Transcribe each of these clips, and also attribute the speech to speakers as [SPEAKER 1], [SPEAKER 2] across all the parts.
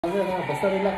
[SPEAKER 1] Basta relax.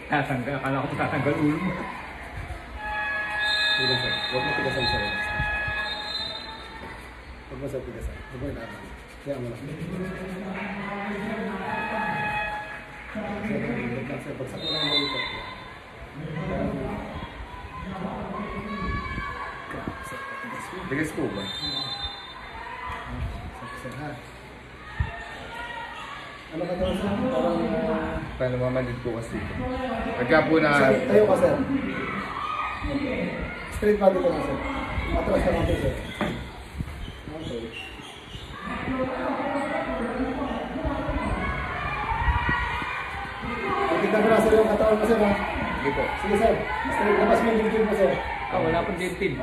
[SPEAKER 2] Tatanggal, akala ko tatanggal ulo mo.
[SPEAKER 1] Tigasan. Huwag mo tigasan sa relax. Huwag mo sa tigasan. Huwag mo inaabang. Kaya mo lang. Bagsak mo lang ang malipat.
[SPEAKER 3] Bigas po ba?
[SPEAKER 1] Ano ka daw sa parang...
[SPEAKER 3] Paano mamanid po kasi? Pagka po na...
[SPEAKER 1] Tayo ka, sir. Straight body ka na, sir. Matras ka natin, sir. Okay. Tignan ko na, sir, yung katawan mo, sir, ha?
[SPEAKER 3] Sige po.
[SPEAKER 1] Sige, sir. Straight, labas mo yung dibdib mo, sir.
[SPEAKER 2] Wala pang dibdib.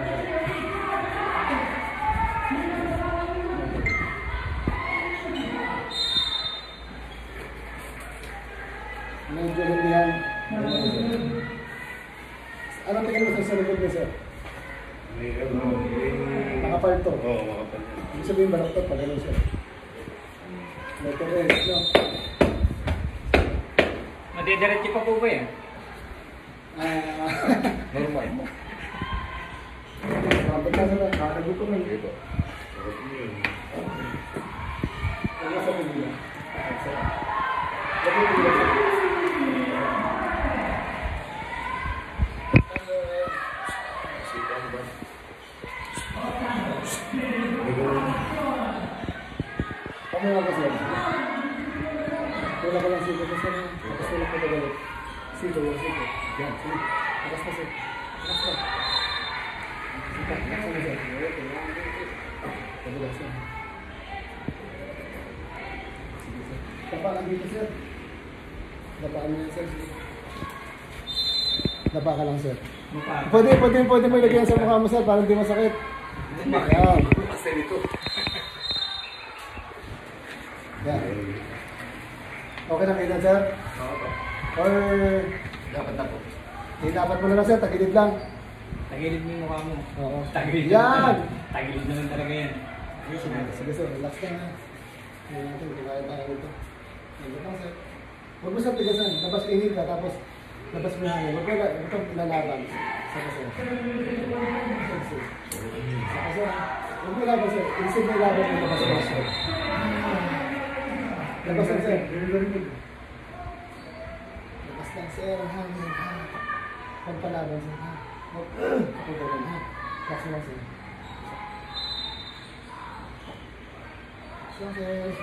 [SPEAKER 1] Medyo hindi yan. Anong tingin mo sa likod mo, sir? Makapalto.
[SPEAKER 3] Oo, makapal.
[SPEAKER 1] Ibig sabihin balaktot pag gano'n, sir. Letter S, no?
[SPEAKER 2] Madidiretso pa po ba yan?
[SPEAKER 3] Normal.
[SPEAKER 1] Bakit ka sila? Kakaguto mo.
[SPEAKER 3] Sige po.
[SPEAKER 1] Ano sa pagila? Ano pagila? Pamuha ka, sir. Wala ka lang sito. Tapos wala ka tagalit. Sito. Yan, sige. Takas na, sir. Takas na. Takas na, sir. Tagas na. Dapaan dito, sir. Dapaan mo yan, sir. Dapa ka lang, sir. Pwede mo ilagay yan sa mukha mo, sir, para hindi masakit. Yan.
[SPEAKER 3] Kasi dito.
[SPEAKER 1] Yan. Okay na kayo, sir?
[SPEAKER 3] Oo po.
[SPEAKER 1] Or...
[SPEAKER 3] Dapat na po.
[SPEAKER 1] dapat mo na lang, sir. Tagilid lang.
[SPEAKER 2] Tagilid mo yung mukha mo.
[SPEAKER 1] Oo.
[SPEAKER 2] Tagilid
[SPEAKER 1] Yan!
[SPEAKER 2] Tagilid naman talaga yan.
[SPEAKER 1] Sige, sir. Relax lang, ha. Hindi natin, hindi kaya tayo dito. Hindi lang, sir. Huwag mo sa tigasan. Labas inil ka, tapos labas mo hangin. Huwag mo ito lalaban. Saka, sir. Saka, sir. Huwag mo laban, sir. Instead mo laban mo labas mo, sir. Labas lang, sir. Labas lang, sir. Hangin, ha. Pagpalaban, sir, ha. Pagpalaban, ha. Relax lang, sir. So, sir.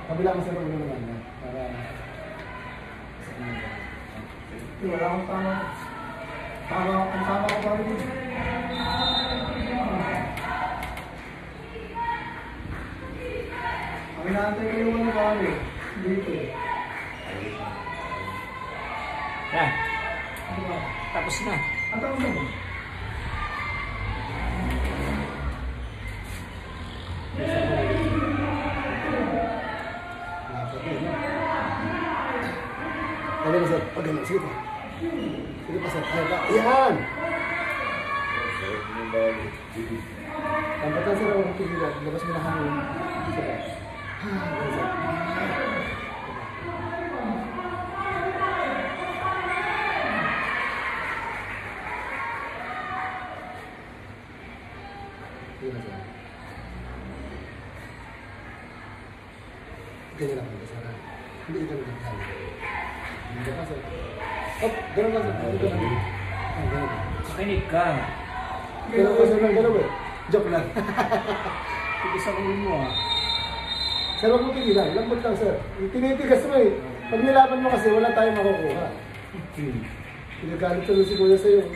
[SPEAKER 1] Kabilang sa ulo naman na para wala akong tama ko pa rin. Ang inaantay ko yung mga kami dito.
[SPEAKER 2] Yan. Tapos na.
[SPEAKER 1] Ang tawag mo? Ano ba, sir? Pagano, sige pa. Sige pa, sir. Ayan! Tampatan, sir. Huwag tigilan. Labas mo na hangin. Sige. Ayan, sir. Sige na, sir. Ganyan lang, sir. Hindi ka nagkakali. Hindi ka, sir. Oh, gano'n ka, sir. Dito na. Gano'n.
[SPEAKER 2] Makinig ka.
[SPEAKER 1] Gano'n ka, sir. Gano'n, eh. Joke lang.
[SPEAKER 2] Tigas ang ulo mo ah.
[SPEAKER 1] Sir, huwag mo pigilan. Lambot lang, sir. Tinitigas mo eh. Pag nilaban mo kasi, wala tayong makukuha. Pinagalit tuloy si Kuya sa'yo.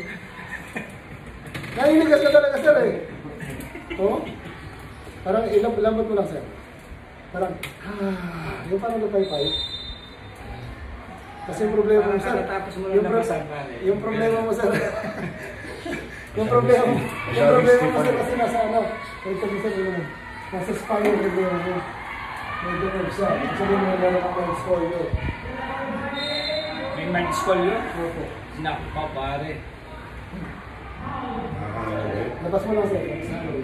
[SPEAKER 1] Nainigas ka talaga, sir eh. Oo? Parang lambot mo lang, sir. Parang, yung parang lupay-pay. Kasi yung problema mo, sir.
[SPEAKER 2] Tapos mo lang nabasan pa eh.
[SPEAKER 1] Yung problema mo, sir. yung problema mo, sir, kasi nasa ano. Ito, sir, nasa spine yung problema mo. Medyo siya. Sabi mo meron akong scolio.
[SPEAKER 2] May mind scolio?
[SPEAKER 1] Opo.
[SPEAKER 2] Naku pa pare.
[SPEAKER 1] Labas mo lang, sir.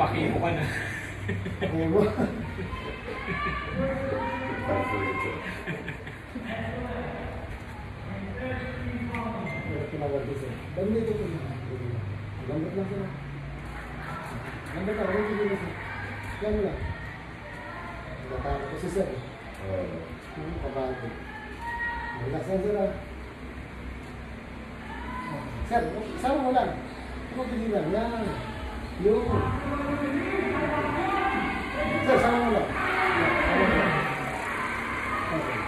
[SPEAKER 2] Pakimo ka na.
[SPEAKER 1] Okay mo. Tinawag ko, sir. Dami dito. Lambot lang, sir. Lambot lang. Huwag hindi na, sir. Yan mo lang. Natakot ko si sir. Kabago. Relax lang, sir. Sir, sama mo lang. Huwag hindi lang. Yan. Yun. Sir, sama mo lang. Okay.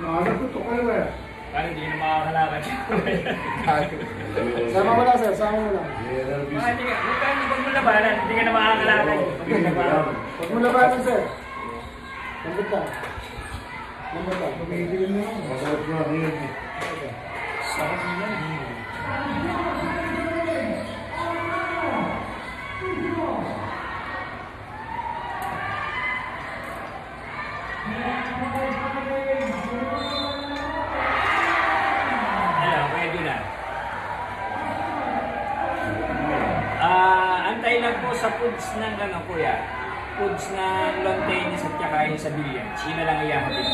[SPEAKER 1] Nakakatutok ka naman.
[SPEAKER 2] Parang hindi na makakalakad.
[SPEAKER 1] Sama mo lang, sir. Sama mo lang.
[SPEAKER 2] Baka hindi ka, huwag mo labanan, hindi ka na makakalakad.
[SPEAKER 1] Huwag mo labanan, sir. Lambot ka. Lambot ka. Pag-iiligin mo. Masarap na rin.
[SPEAKER 2] Sarap nila. Pwede na. Antay lang po sa foods ng ano kuya. Foods ng lawn tennis at saka yung sa billiards. Yun na lang iyahatid.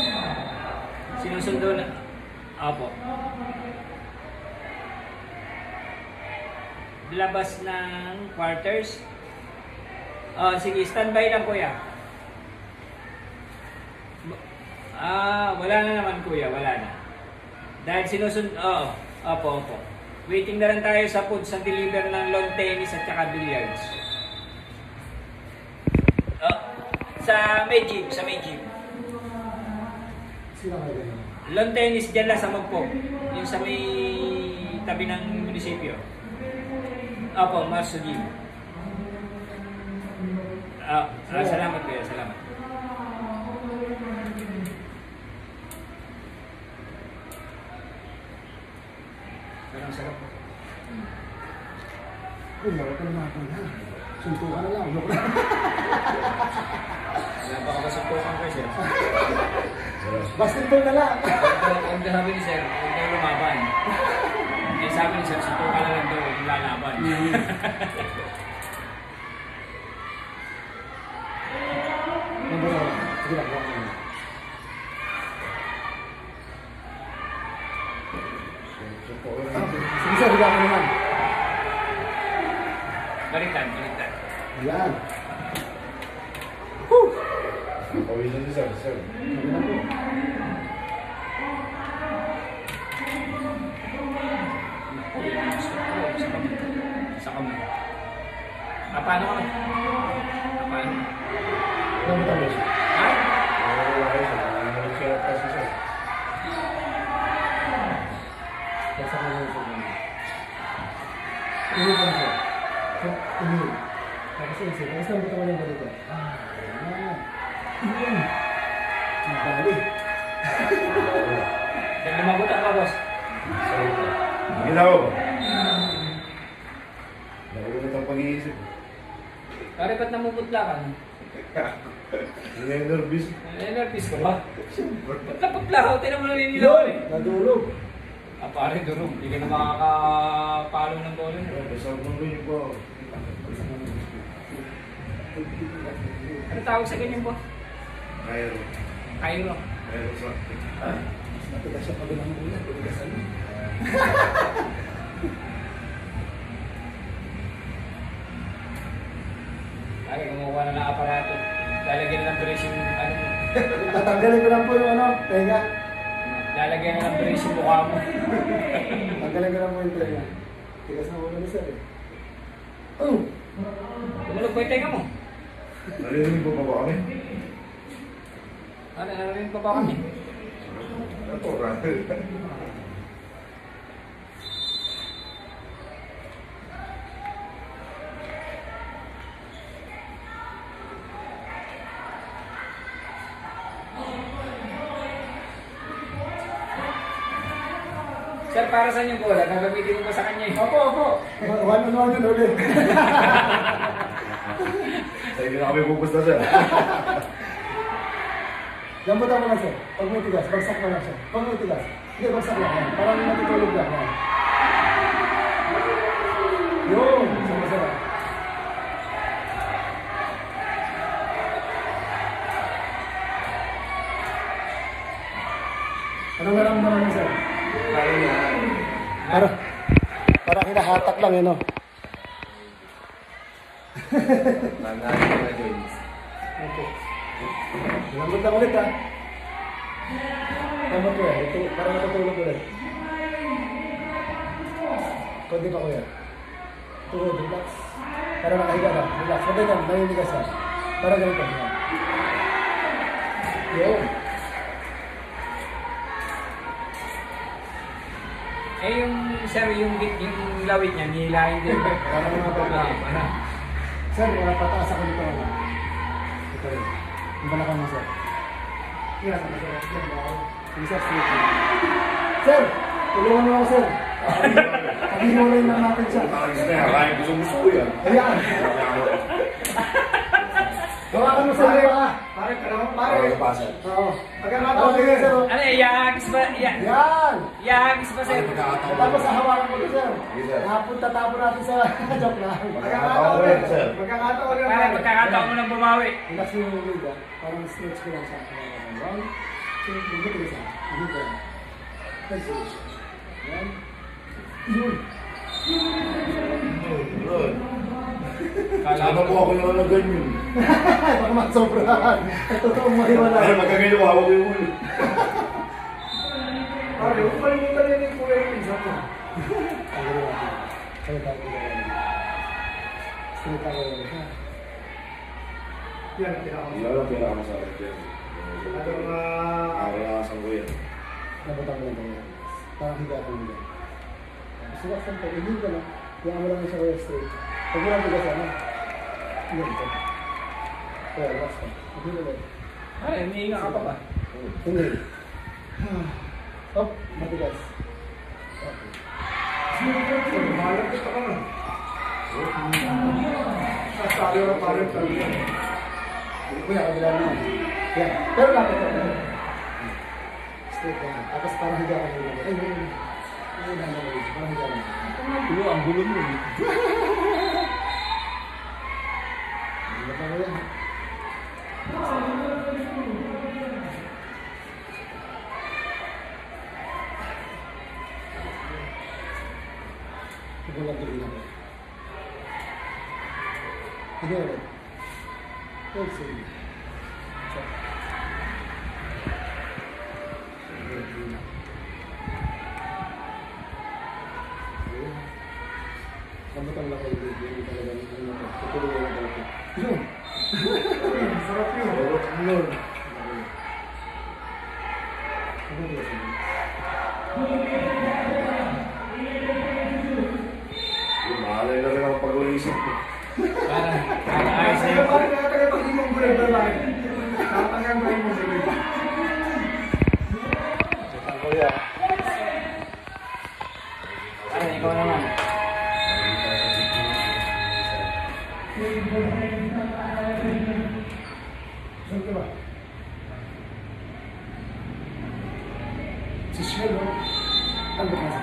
[SPEAKER 2] Sinusundo na. Opo. Labas ng quarters. Sige, standby lang kuya. Wala na naman kuya, wala na. Dahil opo. Waiting na lang tayo sa foods sa deliver ng lawn tennis at saka billiards. Sa may gym.
[SPEAKER 1] Sila kayo ganun.
[SPEAKER 2] Lawn tennis dyan lang sa Magpog. Yung sa may tabi ng munisipyo. Opo, Marso Gym. Salamat kuya, salamat. Pero ang sarap po.
[SPEAKER 1] Uy, lawag ka naman ako na. Sunto ka na lang. Look na.
[SPEAKER 2] Wala pa ako kasuntukan ko sir.
[SPEAKER 1] Basketball na lang.
[SPEAKER 2] Ang sabi ni sir, huwag kayo lumaban. Eh sabi ni sir, suntukan na lang daw, huwag lalaban.
[SPEAKER 1] Sige lang, huwag na. Sige sir, higa ka naman.
[SPEAKER 2] Baliktad.
[SPEAKER 1] Ayan.
[SPEAKER 3] Pawisan niyo, sir.
[SPEAKER 1] Sabi na po.
[SPEAKER 2] Sa kamay. Paano ka? Paano?
[SPEAKER 1] Alam mo tayo.
[SPEAKER 2] Ha?
[SPEAKER 1] Basta ka lang sa ganun. Tumig lang siya. Tumig. Tapos isip. Tapos lang buto ko lang ganito. Ayan. Nabali.
[SPEAKER 2] Dahil lumagutan ka, boss.
[SPEAKER 3] Ginawa ba? Nakulat ang pag-iisip.
[SPEAKER 2] Pare, ba't namumutla ka?
[SPEAKER 3] Hindi na yung nervous.
[SPEAKER 2] Nervous ka ba? Ba't naputla ka? Tinan mo naninilaw eh.
[SPEAKER 1] Nadulog.
[SPEAKER 2] Pare, durog. Hindi ka na makakapalo ng bola.
[SPEAKER 3] Basag mo rin yung po.
[SPEAKER 2] Ano tawag sa ganyan po?
[SPEAKER 3] Cairo.
[SPEAKER 2] Cairo.
[SPEAKER 3] Cairo sa...
[SPEAKER 1] Matigas siya pag ng ulan. Matigasan mo.
[SPEAKER 2] Pare, kumuha na ng aparato. Lalagyan na ng brace yung ano mo.
[SPEAKER 1] Tatanggalin ko lang po yung ano, tenga.
[SPEAKER 2] Lalagyan na ng brace yung mukha mo.
[SPEAKER 1] Tanggalin ko lang po yung tenga. Tigas na ulo ni sir eh.
[SPEAKER 2] Tumulog ko yung tenga mo.
[SPEAKER 3] Narinig mo pa ba kami?
[SPEAKER 2] Ano, narinig pa ba kami?
[SPEAKER 3] Ito, Rantel.
[SPEAKER 2] Sir, para saan yung bola? Gagamitin mo ba sa kanya eh?
[SPEAKER 1] Opo. One-on-one yun ulit.
[SPEAKER 3] Sa hindi na kami pupusta siya.
[SPEAKER 1] Lambutan mo lang sir. Pag may tigas, bagsak mo lang siya. Pag may tigas, hindi, bagsak lang. Yan. Parang matutulog lang. Yan. Yun! Sumasara. Anong naramdaman mo sir?
[SPEAKER 3] Kaya yan.
[SPEAKER 1] Para hinahatak lang yun, no?
[SPEAKER 3] Nanahin ko na joints.
[SPEAKER 1] Okay. Lambot lang ulit, ha? Lambot ko yan. Para matutulog ulit. Kundi pa ko yan. Tuhod, relax. Para nakahiga lang. Relax. Huwag ganyan, naninigas yan. Para ganito. Yan. Yun.
[SPEAKER 2] Eh yung, sir, yung lawit niya, nihilahin din.
[SPEAKER 1] Para mga pagkakas.
[SPEAKER 2] Ano?
[SPEAKER 1] Sir, pataas ako dito. Ito rin. Yung balakang mo, sir. Yan, sir. Yung sir, sir, tulungan mo ako, sir. Pag-iwalay lang natin siya.
[SPEAKER 3] Maraming gusto ko yan.
[SPEAKER 1] Ayan. Gawakan mo, sir.
[SPEAKER 2] Pare, pero
[SPEAKER 3] Para pasan.
[SPEAKER 1] Oo. Pagkakataon din, sir.
[SPEAKER 2] ano eh, yahagis ba?
[SPEAKER 1] Yan.
[SPEAKER 2] Yahagis ba, sir?
[SPEAKER 1] Tapos hawakan mo ito, sir.
[SPEAKER 3] Yes, sir.
[SPEAKER 1] Napunta tapo natin sa joke lang.
[SPEAKER 3] Pagkakataon din, sir.
[SPEAKER 1] Pagkakataon din.
[SPEAKER 2] Pare, pagkakataon mo nang bumawi.
[SPEAKER 1] Relax mo yung leg, ha? Parang stretch ko lang sa akin. One, two, hindi ko isa. Hindi ko yan. Yan. Yun.
[SPEAKER 3] Good. Sana po ako naman na ganyan.
[SPEAKER 1] Baka masobrahan. Totoong mahiwala.
[SPEAKER 3] Ay, magkaganyan ko, hawak ko yung ulo.
[SPEAKER 1] Pare, huwag malimutan yun yung kulay yung pinsan mo. Ang gano'n natin. Kaya tayo ko gano'n. Straight ako yun. Yan, pinakamasarap.
[SPEAKER 3] Yan ang pinakamasarap yan. Arayasan ko yan.
[SPEAKER 1] Nabutang ko lang tayo. Parang higa ako nila. Sukat sa pag hindi ka lang. Kaya mo lang siya kaya straight. Pag mo lang bigas ano. Hindi ito. Kaya, relax ka. Hindi na lang.
[SPEAKER 2] Ay, umihinga ka pa ba?
[SPEAKER 1] Hindi. Hop, matigas. Okay. Mahalag kita ka na. Sasabi ko na parang talaga. Kuya, kabila naman. Yan. Pero lapit ka na. Straight ka na. Tapos parang higa ka nila. Ay, yun. Yun na naman. Parang higa ka na.
[SPEAKER 2] Ang gulo mo.
[SPEAKER 1] Hindi pa ko yan. Gulat din ako. Hindi ulit. Let's see. Check. Lambutan lang kayo dito. Hindi talaga nito. Tutulungan lang ako. Yun! Sarap yun. Yun. Ano ba yun?
[SPEAKER 3] Mahalay na rin ako pag-ulisip ko.
[SPEAKER 2] Para ayos na yun.
[SPEAKER 1] Parang nakatagal pag-imong gulay ba lang? Nakatagal ba yung gulay? Ang kuya.
[SPEAKER 2] Ay, ikaw naman.
[SPEAKER 1] Saan ka ba? Si Shell, no? Ano ba kasi?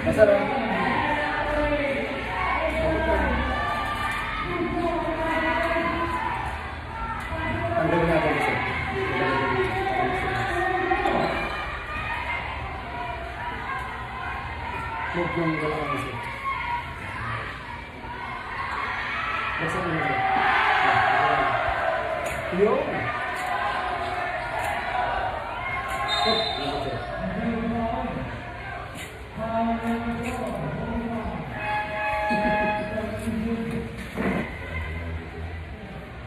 [SPEAKER 1] Masarap. Ang gawin natin isa. Huwag yung gawin isa. Basta mo na. Yo! Oh, lambot sir.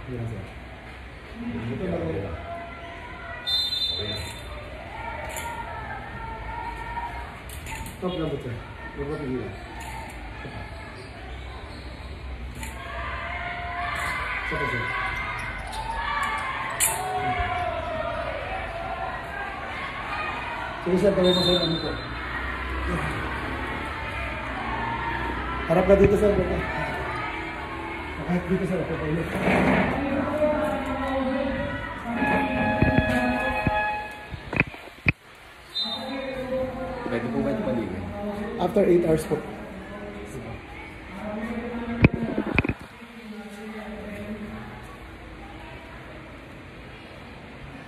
[SPEAKER 1] Yan sir. Ito na rin. Stop lambot sir. Huwag mo pigilan. Saka sir. Sige sir, kawin mo sir ano po. Harap ka dito sir. Kahit dito sir, ako pa ulit.
[SPEAKER 3] Pwede po ba ito maligo?
[SPEAKER 1] After 8 hours po.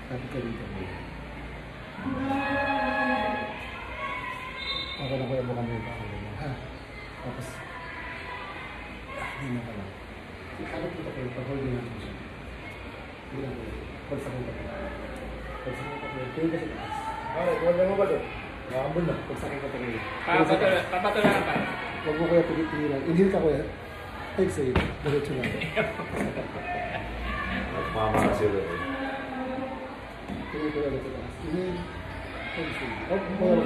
[SPEAKER 1] Kapit ka dito. Ako na kuya bukan mo ito. Ha? Tapos, hindi na pala. Kapit dito ko, pag-hold din natin siya. Hindi lang po. Pagsak mo pa po. Pagsak mo pa po. Tingin ka sa taas. Alright, wala mo ba ito? Nakambol na. Pagsak mo pa po.
[SPEAKER 2] Papatulan pa.
[SPEAKER 1] Huwag mo kuya pigilan. Inhale ka kuya. Exhale. Diretso na.
[SPEAKER 4] Nagmamahal sila eh.
[SPEAKER 1] Tingin ko ulit sa taas. Inhale. Exhale. Oh, kuya.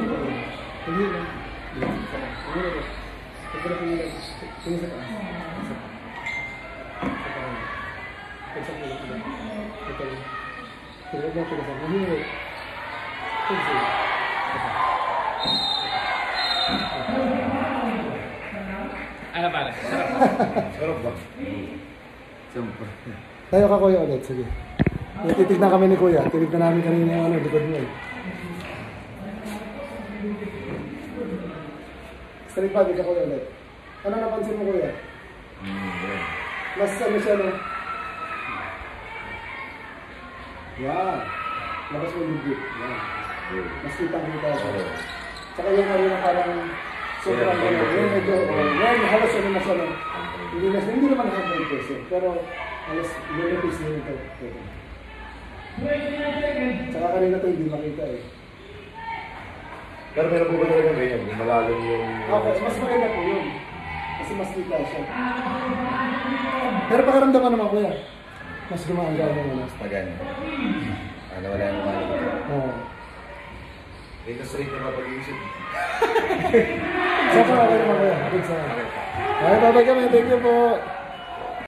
[SPEAKER 1] Inhale lang. Inhale lang. Huwag ko na pigilan. Tingin sa taas. Pagsak mo lang. Ito lang. Tingin lang pagsak. Inhale. Exhale.
[SPEAKER 2] Ano pala?
[SPEAKER 4] Sarap ba?
[SPEAKER 3] Siyempre.
[SPEAKER 1] Tayo ka kuya ulit. Sige. Titignan kami ni kuya. Tinignan namin kanina yung likod mo eh. Straight body ka kuya ulit. Ano napansin mo kuya?
[SPEAKER 4] Yan.
[SPEAKER 1] Mas ano siya no? Yan. Labas mo yung bit. Yan. Mas kitang-kita siya. Tsaka yung kanina parang sobrang gano'n. Yung medyo, yan, halos ano na siya no? Hindi naman 100%. Pero halos lilipis na ito. Tsaka kanina ito hindi makita eh.
[SPEAKER 4] Pero meron po ba talaga ganyan? Yung malalim yung...
[SPEAKER 1] Okay, mas maganda po yun. Kasi mas kita siya. Pero pakaramdaman naman kuya. Mas gumaangga naman.
[SPEAKER 3] Mas pagano. Ano, wala yung maligo.
[SPEAKER 1] Oo.
[SPEAKER 4] Eh, straight na mapag-iisip.
[SPEAKER 1] Saan pa ako naman kuya? Good sa... Ay, babay kami. Thank you po.